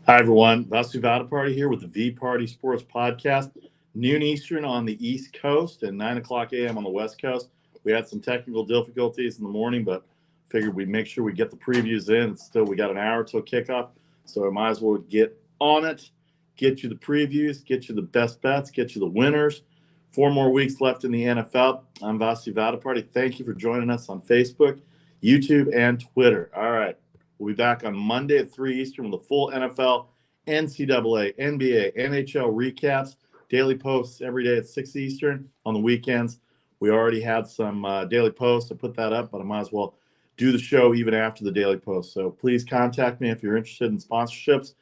Hi, everyone. Vasu Vaddiparty here with the VPartySports Podcast. Noon Eastern on the East Coast and 9 o'clock a.m. on the West Coast. We had some technical difficulties in the morning, but figured we'd make sure we get the previews in. We got an hour till kickoff, so I might as well get on it, get you the previews, get you the best bets, get you the winners. 4 more weeks left in the NFL. I'm Vasu Vaddiparty. Thank you for joining us on Facebook, YouTube, and Twitter. All right. We'll be back on Monday at 3 Eastern with the full NFL, NCAA, NBA, NHL recaps, daily posts every day at 6 Eastern. On the weekends, we already had some daily posts. I put that up, but I might as well do the show even after the daily post. So please contact me if you're interested in sponsorships.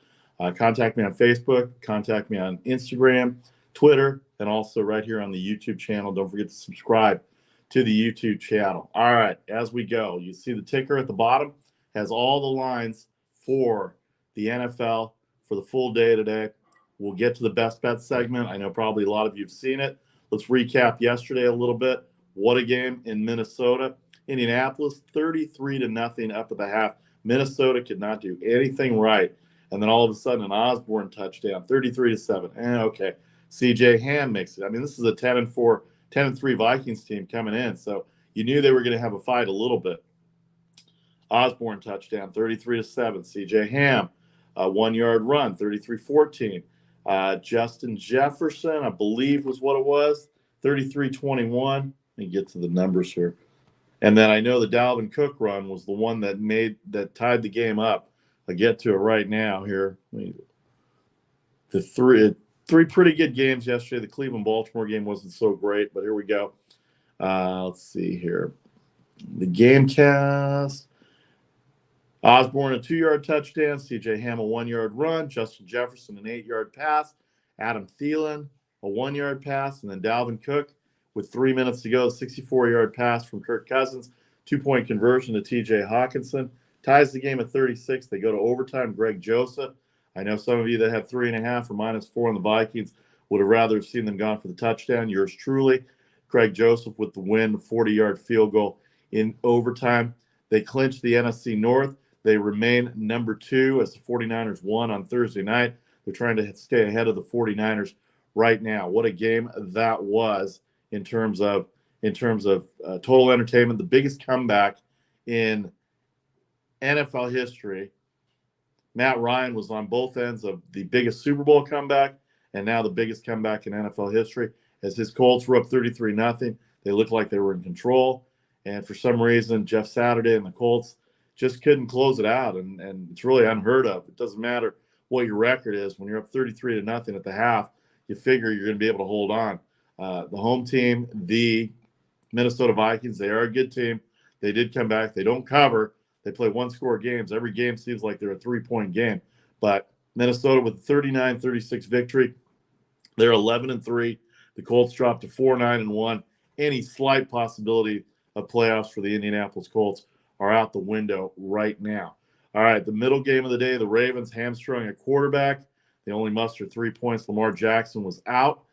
Contact me on Facebook, contact me on Instagram, Twitter, and also right here on the YouTube channel. Don't forget to subscribe to the YouTube channel. All right, as we go, you see the ticker at the bottom has all the lines for the NFL for the full day today. We'll get to the best bet segment. I know probably a lot of you have seen it. Let's recap yesterday a little bit. What a game in Minnesota. Indianapolis, 33-0 up at the half. Minnesota could not do anything right. And then all of a sudden, an Osborne touchdown, 33-7. Okay. CJ Ham makes it. I mean, this is a 10-4, 10-3 Vikings team coming in. So you knew they were going to have a fight a little bit. Osborne touchdown, 33-7. CJ Ham, 1-yard run, 33-14. Justin Jefferson, I believe was what it was, 33-21. Let me get to the numbers here. And then I know the Dalvin Cook run was the one that tied the game up. I'll get to it right now here. The three pretty good games yesterday. The Cleveland-Baltimore game wasn't so great, but here we go. Let's see here. The game cast. Osborne, a 2-yard touchdown. C.J. Ham, a 1-yard run. Justin Jefferson, an 8-yard pass. Adam Thielen, a 1-yard pass. And then Dalvin Cook, with 3 minutes to go, 64-yard pass from Kirk Cousins. 2-point conversion to T.J. Hawkinson. Ties the game at 36. They go to overtime. Greg Joseph. I know some of you that have 3.5 or -4 on the Vikings would have rather have seen them gone for the touchdown. Yours truly, Greg Joseph with the win, 40-yard field goal in overtime. They clinched the NFC North. They remain number 2 as the 49ers won on Thursday night. They're trying to stay ahead of the 49ers right now. What a game that was in terms of total entertainment. The biggest comeback in NFL history. Matt Ryan was on both ends of the biggest Super Bowl comeback and now the biggest comeback in NFL history as his Colts were up 33-0. They looked like they were in control. And for some reason, Jeff Saturday and the Colts just couldn't close it out, and it's really unheard of. It doesn't matter what your record is. When you're up 33-0 at the half, you figure you're going to be able to hold on. The home team, the Minnesota Vikings, they are a good team. They did come back. They don't cover. They play one-score games. Every game seems like they're a 3-point game. But Minnesota with a 39-36 victory, they're 11-3. The Colts dropped to 4-9-1. Any slight possibility of playoffs for the Indianapolis Colts are out the window right now. All right, the middle game of the day, the Ravens hamstrung a quarterback. They only mustered 3 points. Lamar Jackson was out.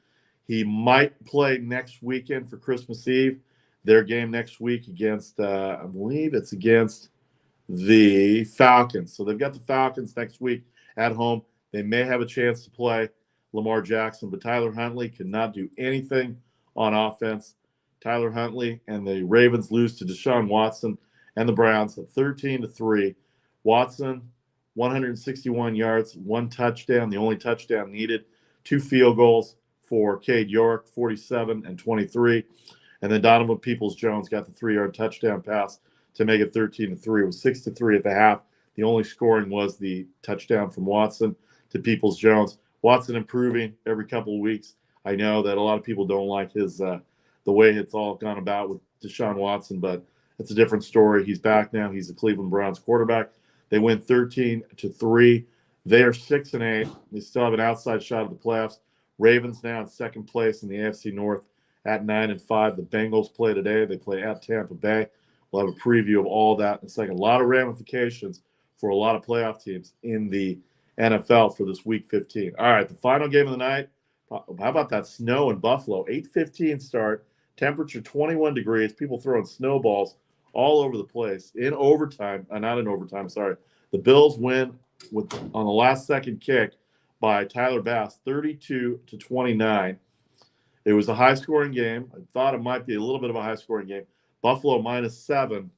He might play next weekend for Christmas Eve. Their game next week against, I believe it's against the Falcons. So they've got the Falcons next week at home. They may have a chance to play Lamar Jackson, but Tyler Huntley could not do anything on offense. Tyler Huntley and the Ravens lose to Deshaun Watson and the Browns at 13-3. Watson, 161 yards, 1 touchdown, the only touchdown needed. 2 field goals for Cade York, 47 and 23. And then Donovan Peoples-Jones got the 3-yard touchdown pass to make it 13-3. It was 6-3 at the half. The only scoring was the touchdown from Watson to Peoples-Jones. Watson improving every couple of weeks. I know that a lot of people don't like his the way it's all gone about with Deshaun Watson, but it's a different story. He's back now. He's the Cleveland Browns quarterback. They win 13-3. They are 6-8. They still have an outside shot of the playoffs. Ravens now in second place in the AFC North at 9-5. The Bengals play today. They play at Tampa Bay. We'll have a preview of all that in a second. A lot of ramifications for a lot of playoff teams in the NFL for this Week 15. All right, the final game of the night. How about that snow in Buffalo? 8:15 start. Temperature 21 degrees. People throwing snowballs all over the place in overtime. Not in overtime, sorry. The Bills win on the last second kick by Tyler Bass, 32-29. It was a high-scoring game. I thought it might be a little bit of a high-scoring game. Buffalo -7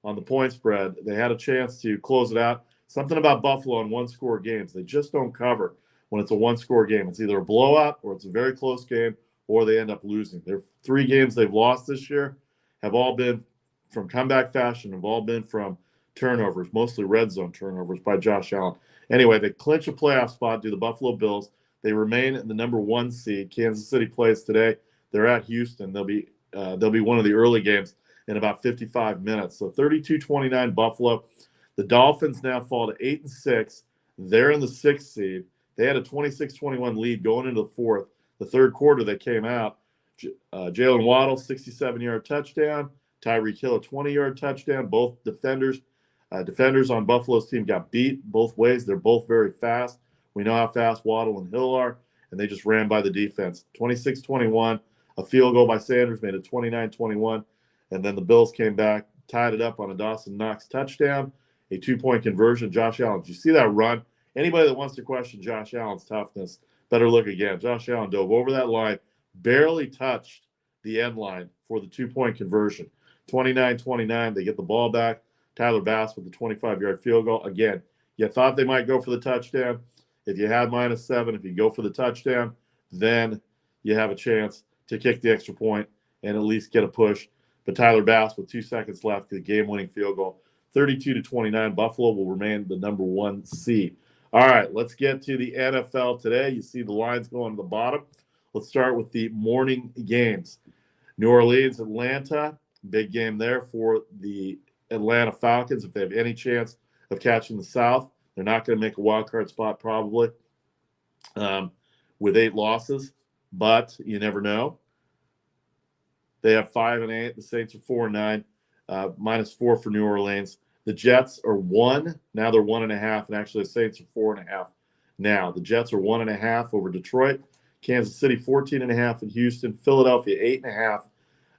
on the point spread. They had a chance to close it out. Something about Buffalo in one-score games. They just don't cover when it's a one-score game. It's either a blowout or it's a very close game, or they end up losing. Their 3 games they've lost this year have all been from comeback fashion, have all been from turnovers, mostly red zone turnovers by Josh Allen. Anyway, they clinch a playoff spot to the Buffalo Bills. They remain in the number 1 seed. Kansas City plays today. They're at Houston. They'll be one of the early games in about 55 minutes. So 32-29 Buffalo. The Dolphins now fall to 8-6. They're in the 6th seed. They had a 26-21 lead going into the 4th. The third quarter they came out. Jalen Waddle, 67-yard touchdown. Tyreek Hill, a 20-yard touchdown. Both defenders on Buffalo's team got beat both ways. They're both very fast. We know how fast Waddle and Hill are, and they just ran by the defense. 26-21. A field goal by Sanders made it 29-21. And then the Bills came back, tied it up on a Dawson Knox touchdown, a 2-point conversion. Josh Allen, did you see that run? Anybody that wants to question Josh Allen's toughness, better look again. Josh Allen dove over that line, barely touched the end line for the 2-point conversion. 29-29, they get the ball back. Tyler Bass with the 25-yard field goal. Again, you thought they might go for the touchdown. If you had -7, if you go for the touchdown, then you have a chance to kick the extra point and at least get a push. But Tyler Bass with 2 seconds left, the game-winning field goal. 32-29, Buffalo will remain the number 1 seed. All right, let's get to the NFL today. You see the lines going to the bottom. Let's start with the morning games. New Orleans, Atlanta, big game there for the Atlanta Falcons. If they have any chance of catching the South, they're not going to make a wild card spot probably with 8 losses, but you never know. They have 5-8. The Saints are 4-9, -4 for New Orleans. The Jets are 1. Now they're 1.5, and actually the Saints are 4.5. Now the Jets are 1.5 over Detroit. Kansas City 14.5 at Houston. Philadelphia 8.5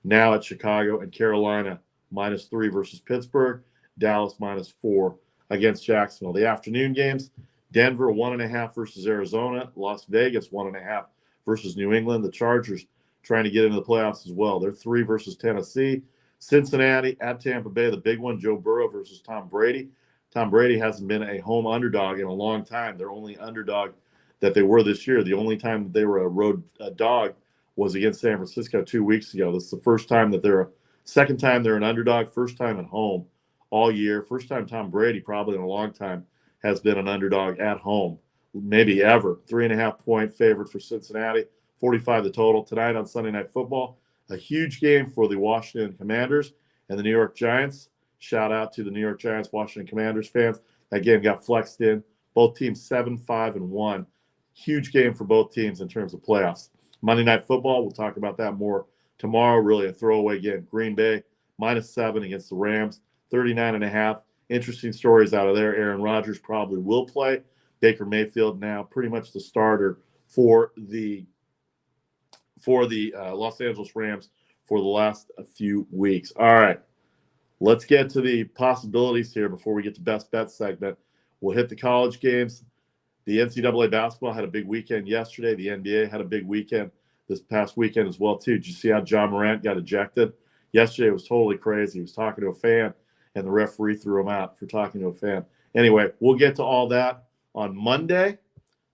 now at Chicago, and Carolina -3 versus Pittsburgh. Dallas -4 against Jacksonville. The afternoon games: Denver 1.5 versus Arizona. Las Vegas 1.5 versus New England. The Chargers trying to get into the playoffs as well. They're 3 versus Tennessee. Cincinnati at Tampa Bay, the big one, Joe Burrow versus Tom Brady. Tom Brady hasn't been a home underdog in a long time. Their only underdog that they were this year, the only time that they were a road dog was against San Francisco 2 weeks ago. This is the first time that second time they're an underdog, first time at home all year. First time Tom Brady, probably in a long time, has been an underdog at home, maybe ever. 3.5-point favorite for Cincinnati. 45 the total. Tonight on Sunday Night Football, a huge game for the Washington Commanders and the New York Giants. Shout out to the New York Giants, Washington Commanders fans. That game got flexed in. Both teams 7-5-1. Huge game for both teams in terms of playoffs. Monday Night Football, we'll talk about that more tomorrow. Really a throwaway game. Green Bay -7 against the Rams. 39.5. Interesting stories out of there. Aaron Rodgers probably will play. Baker Mayfield now pretty much the starter for the Los Angeles Rams for the last few weeks. All right, let's get to the possibilities here before we get to Best Bets segment. We'll hit the college games. The NCAA basketball had a big weekend yesterday. The NBA had a big weekend this past weekend as well, too. Did you see how John Morant got ejected? Yesterday was totally crazy. He was talking to a fan, and the referee threw him out for talking to a fan. Anyway, we'll get to all that on Monday,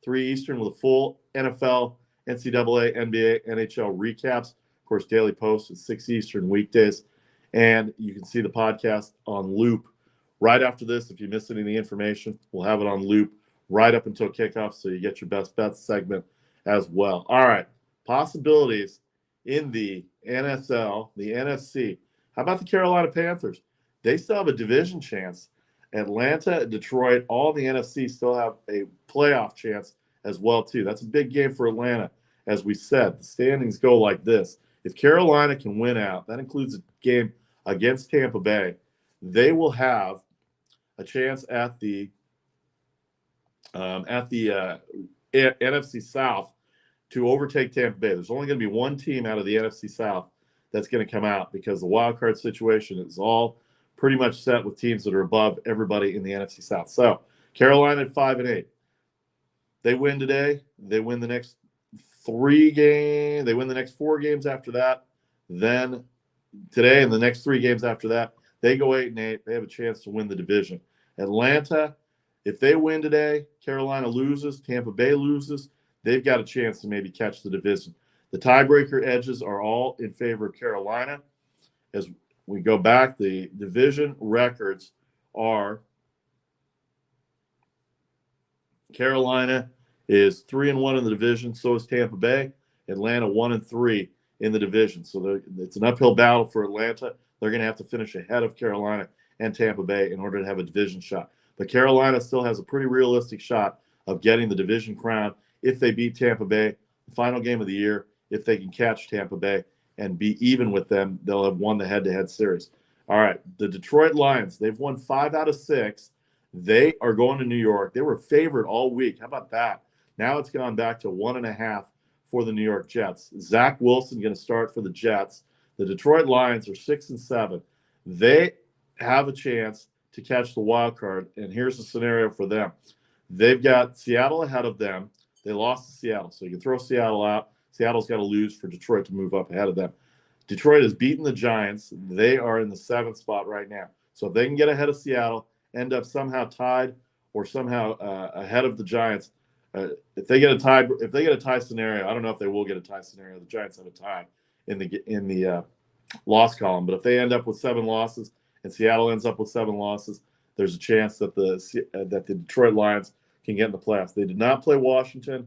3 Eastern, with a full NFL, NCAA, NBA, NHL recaps. Of course, Daily Post at 6 Eastern weekdays. And you can see the podcast on loop right after this. If you missed any of the information, we'll have it on loop right up until kickoff, so you get your Best Bets segment as well. All right, possibilities in the NSL, the NFC. How about the Carolina Panthers? They still have a division chance. Atlanta, Detroit, all the NFC still have a playoff chance as well, too. That's a big game for Atlanta. As we said, the standings go like this. If Carolina can win out, that includes a game against Tampa Bay, they will have a chance at the NFC South to overtake Tampa Bay. There's only going to be one team out of the NFC South that's going to come out because the wild card situation is all pretty much set with teams that are above everybody in the NFC South. So Carolina at 5-8. They win today. They win the next 3 games. They win the next 4 games after that. Then today and the next 3 games after that, they go 8-8. They have a chance to win the division. Atlanta, if they win today, Carolina loses, Tampa Bay loses, they've got a chance to maybe catch the division. The tiebreaker edges are all in favor of Carolina. As we go back, the division records are Carolina is 3-1 in the division. So is Tampa Bay. Atlanta 1-3 in the division. So it's an uphill battle for Atlanta. They're going to have to finish ahead of Carolina and Tampa Bay in order to have a division shot. But Carolina still has a pretty realistic shot of getting the division crown if they beat Tampa Bay. The final game of the year, if they can catch Tampa Bay and be even with them, they'll have won the head-to-head series. All right, the Detroit Lions, they've won 5 out of 6. They are going to New York. They were favored all week. How about that? Now it's gone back to 1.5 for the New York Jets. Zach Wilson going to start for the Jets. The Detroit Lions are 6-7. They have a chance to catch the wild card, and here's the scenario for them. They've got Seattle ahead of them. They lost to Seattle, so you can throw Seattle out. Seattle's got to lose for Detroit to move up ahead of them. Detroit has beaten the Giants. They are in the 7th spot right now. So if they can get ahead of Seattle, end up somehow tied or somehow ahead of the Giants, if they get a tie scenario, I don't know if they will get a tie scenario. The Giants have a tie in the loss column, but if they end up with 7 losses and Seattle ends up with 7 losses, there's a chance that the Detroit Lions can get in the playoffs. They did not play Washington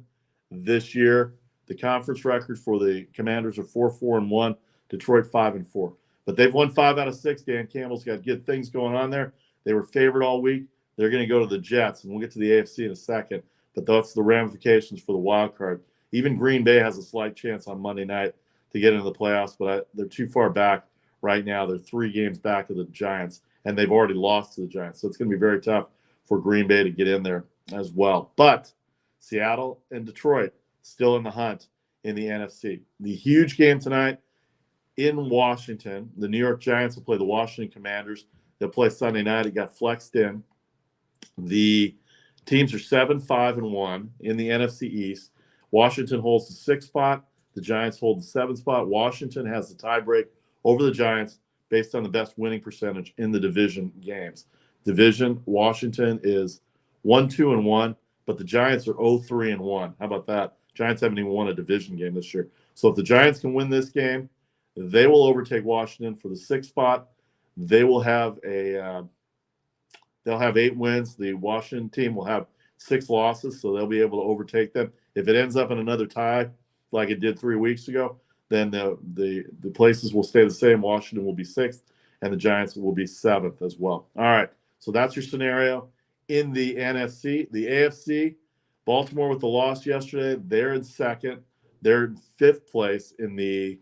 this year. The conference record for the Commanders are 4-4-1. Detroit 5-4. But they've won 5 out of 6. Dan Campbell's got good things going on there. They were favored all week. They're going to go to the Jets, and we'll get to the AFC in a second. But that's the ramifications for the wild card. Even Green Bay has a slight chance on Monday night to get into the playoffs, but they're too far back right now. They're 3 games back of the Giants, and they've already lost to the Giants. So it's going to be very tough for Green Bay to get in there as well. But Seattle and Detroit still in the hunt in the NFC. The huge game tonight in Washington, the New York Giants will play the Washington Commanders. They'll play Sunday night. It got flexed in. The teams are 7-5-1 in the NFC East. Washington holds the 6th spot. The Giants hold the 7th spot. Washington has the tiebreak over the Giants based on the best winning percentage in the division games. Division, Washington is 1-2-1, but the Giants are 0-3-1. How about that? Giants haven't even won a division game this year. So if the Giants can win this game, they will overtake Washington for the 6th spot. They will have they'll have 8 wins. The Washington team will have 6 losses, so they'll be able to overtake them. If it ends up in another tie, like it did 3 weeks ago, then the places will stay the same. Washington will be 6th, and the Giants will be 7th as well. All right, so that's your scenario in the NFC. The AFC, Baltimore with the loss yesterday, they're in 2nd. They're in 5th place in the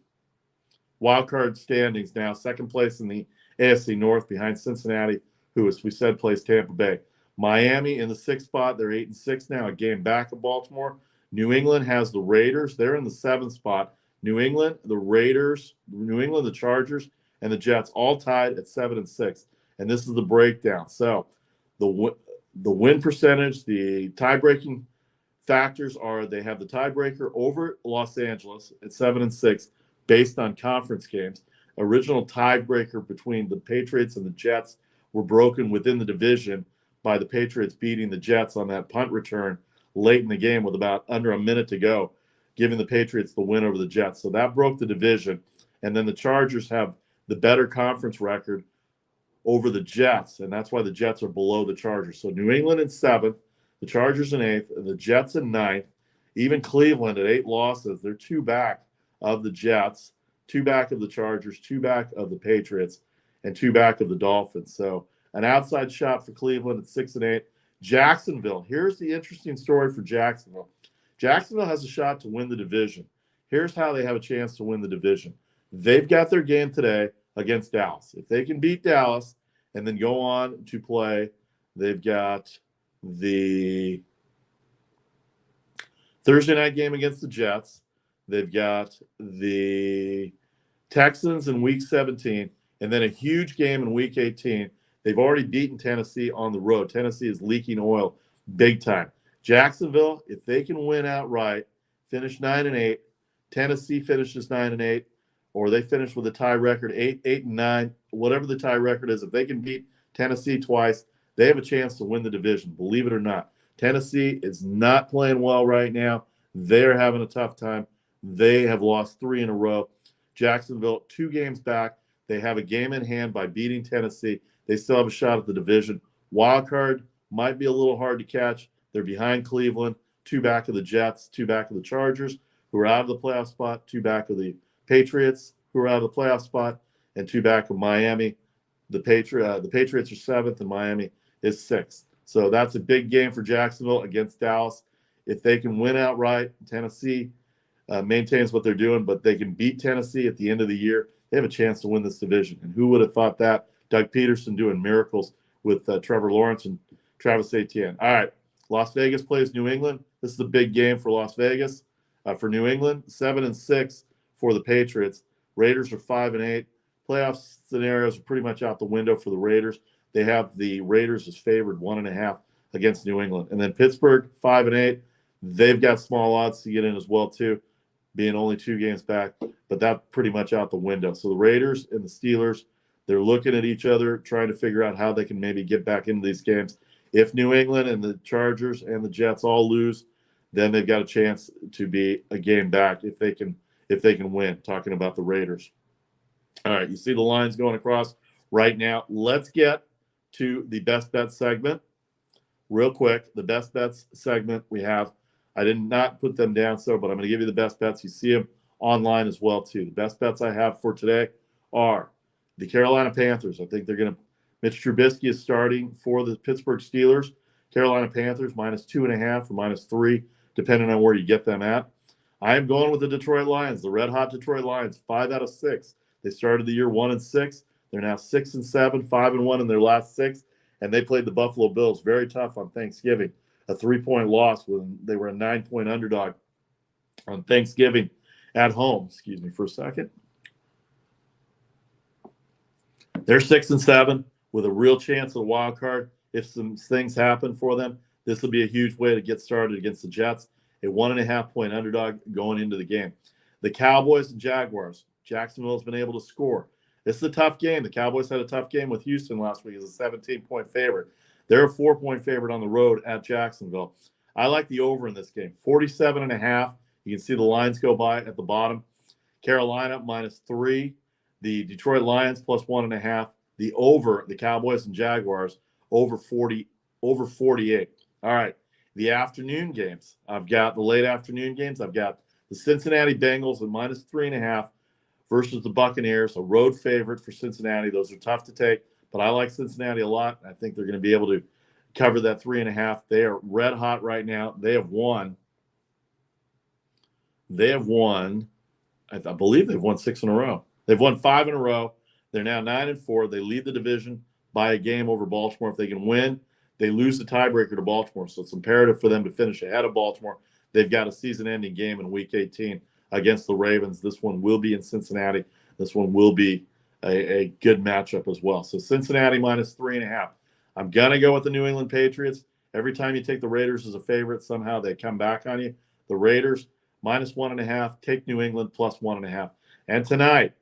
wild card standings now, 2nd place in the AFC North behind Cincinnati, who, as we said, plays Tampa Bay. Miami in the 6th spot. They're 8-6 now, a game back of Baltimore. New England has the Raiders. They're in the 7th spot. New England, the Raiders, the Chargers, and the Jets all tied at 7-6. And this is the breakdown. So the win percentage, the tie-breaking factors are they have the tiebreaker over Los Angeles at 7-6 based on conference games. Original tiebreaker between the Patriots and the Jets were broken within the division by the Patriots beating the Jets on that punt return late in the game with about under a minute to go, giving the Patriots the win over the Jets. So that broke the division. And then the Chargers have the better conference record over the Jets, and that's why the Jets are below the Chargers. So New England in 7th, the Chargers in 8th, and the Jets in 9th. Even Cleveland at 8 losses. They're 2 back of the Jets, 2 back of the Chargers, 2 back of the Patriots, and 2 back of the Dolphins. So an outside shot for Cleveland at 6-8. Jacksonville. Here's the interesting story for Jacksonville. Jacksonville has a shot to win the division. Here's how they have a chance to win the division. They've got their game today against Dallas. If they can beat Dallas and then go on to play, they've got the Thursday night game against the Jets. They've got the Texans in Week 17, and then a huge game in Week 18. They've already beaten Tennessee on the road. Tennessee is leaking oil big time. Jacksonville, if they can win outright, finish 9-8. Tennessee finishes 9-8, or they finish with a tie record 8-9, whatever the tie record is. If they can beat Tennessee twice, they have a chance to win the division, believe it or not. Tennessee is not playing well right now. They're having a tough time. They have lost 3 in a row. Jacksonville, 2 games back. They have a game in hand by beating Tennessee. They still have a shot at the division. Wild card might be a little hard to catch. They're behind Cleveland, 2 back of the Jets, 2 back of the Chargers, who are out of the playoff spot, 2 back of the Patriots, who are out of the playoff spot, and 2 back of Miami. The Patriots are 7th, and Miami is 6th. So that's a big game for Jacksonville against Dallas. If they can win outright, Tennessee maintains what they're doing, but they can beat Tennessee at the end of the year, they have a chance to win this division. And who would have thought that? Doug Peterson doing miracles with Trevor Lawrence and Travis Etienne. All right, Las Vegas plays New England. This is a big game for Las Vegas. For New England, 7-6 for the Patriots. Raiders are 5-8. Playoff scenarios are pretty much out the window for the Raiders. They have the Raiders as favored 1.5 against New England. And then Pittsburgh, 5-8. They've got small odds to get in as well, too, being only 2 games back. But that's pretty much out the window. So the Raiders and the Steelers, they're looking at each other, trying to figure out how they can maybe get back into these games. If New England and the Chargers and the Jets all lose, then they've got a chance to be a game back if they can win, talking about the Raiders. All right, you see the lines going across right now. Let's get to the best bet segment real quick. The best bets segment we have, I did not put them down, but I'm going to give you the best bets. You see them online as well, too. The best bets I have for today are the Carolina Panthers. I think they're going to – Mitch Trubisky is starting for the Pittsburgh Steelers. Carolina Panthers -2.5 or -3, depending on where you get them at. I am going with the Detroit Lions, the red-hot Detroit Lions, 5 out of 6. They started the year 1-6. They're now 6-7, 5-1 in their last 6, and they played the Buffalo Bills very tough on Thanksgiving, a 3-point loss when they were a 9-point underdog on Thanksgiving at home. Excuse me for a second. They're 6-7 with a real chance of a wild card. If some things happen for them, this will be a huge way to get started against the Jets, a 1.5-point underdog going into the game. The Cowboys and Jaguars. Jacksonville has been able to score. This is a tough game. The Cowboys had a tough game with Houston last week as a 17-point favorite. They're a 4-point favorite on the road at Jacksonville. I like the over in this game, 47.5. You can see the lines go by at the bottom. Carolina -3. The Detroit Lions +1.5. The over, the Cowboys and Jaguars, over 48. All right, the afternoon games. I've got the late afternoon games. I've got the Cincinnati Bengals at -3.5 versus the Buccaneers, a road favorite for Cincinnati. Those are tough to take, but I like Cincinnati a lot. I think they're going to be able to cover that 3.5. They are red hot right now. They have won. I believe they've won 6 in a row. They've won 5 in a row. They're now 9-4. They lead the division by a game over Baltimore. If they can win, they lose the tiebreaker to Baltimore. So it's imperative for them to finish ahead of Baltimore. They've got a season-ending game in Week 18 against the Ravens. This one will be in Cincinnati. This one will be a good matchup as well. So Cincinnati -3.5. I'm going to go with the New England Patriots. Every time you take the Raiders as a favorite, somehow they come back on you. The Raiders -1.5. Take New England +1.5. And tonight,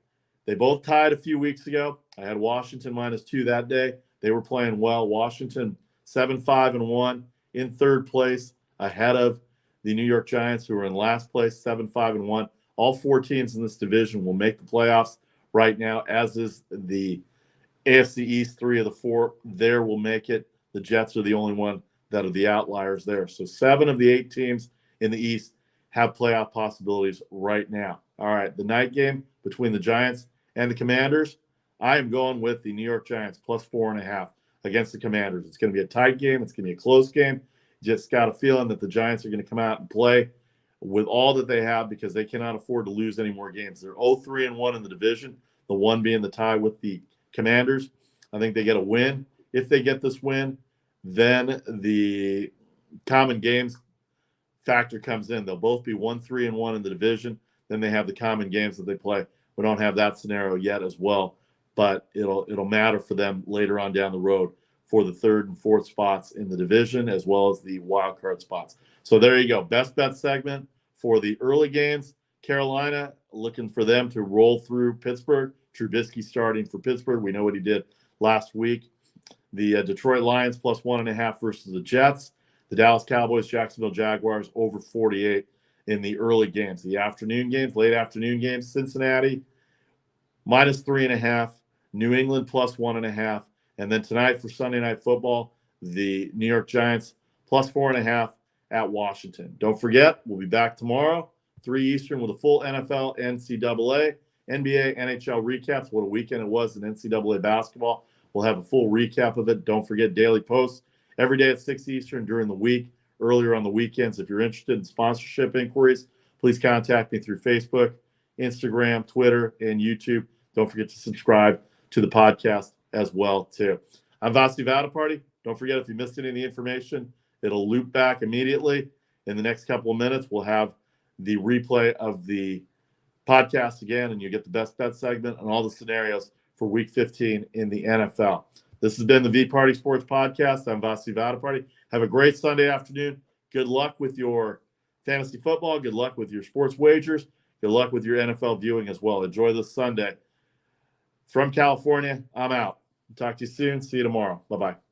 they both tied a few weeks ago. I had Washington -2 that day. They were playing well. Washington 7-5-1 in third place ahead of the New York Giants, who are in last place, 7-5-1. All 4 teams in this division will make the playoffs right now, as is the AFC East. 3 of the 4 there will make it. The Jets are the only one that are the outliers there. So 7 of the 8 teams in the East have playoff possibilities right now. All right, the night game between the Giants and the Commanders, I am going with the New York Giants +4.5 against the Commanders. It's going to be a tight game. It's going to be a close game. Just got a feeling that the Giants are going to come out and play with all that they have because they cannot afford to lose any more games. They're 0-3-1 in the division, the one being the tie with the Commanders. I think they get a win. If they get this win, then the common games factor comes in. They'll both be 1-3-1 in the division. Then they have the common games that they play. We don't have that scenario yet as well. but it'll matter for them later on down the road for the 3rd and 4th spots in the division, as well as the wild card spots. So there you go. Best bet segment for the early games. Carolina, looking for them to roll through Pittsburgh. Trubisky starting for Pittsburgh. We know what he did last week. The Detroit Lions plus 1.5 versus the Jets. The Dallas Cowboys, Jacksonville Jaguars over 48 in the early games. The afternoon games, late afternoon games, Cincinnati minus 3.5, New England plus 1.5. And then tonight for Sunday Night Football, the New York Giants plus 4.5 at Washington. Don't forget, we'll be back tomorrow, 3 Eastern, with a full NFL, NCAA, NBA, NHL recaps. What a weekend it was in NCAA basketball. We'll have a full recap of it. Don't forget daily posts every day at 6 Eastern during the week, earlier on the weekends. If you're interested in sponsorship inquiries, please contact me through Facebook, Instagram, Twitter, and YouTube. Don't forget to subscribe to the podcast as well, too. I'm Vasu Vaddiparty. Don't forget, if you missed any of the information, it'll loop back immediately. In the next couple of minutes, we'll have the replay of the podcast again, and you get the best bet segment and all the scenarios for Week 15 in the NFL. This has been the VParty Sports Podcast. I'm Vasu Vaddiparty. Have a great Sunday afternoon. Good luck with your fantasy football. Good luck with your sports wagers. Good luck with your NFL viewing as well. Enjoy this Sunday. From California, I'm out. Talk to you soon. See you tomorrow. Bye-bye.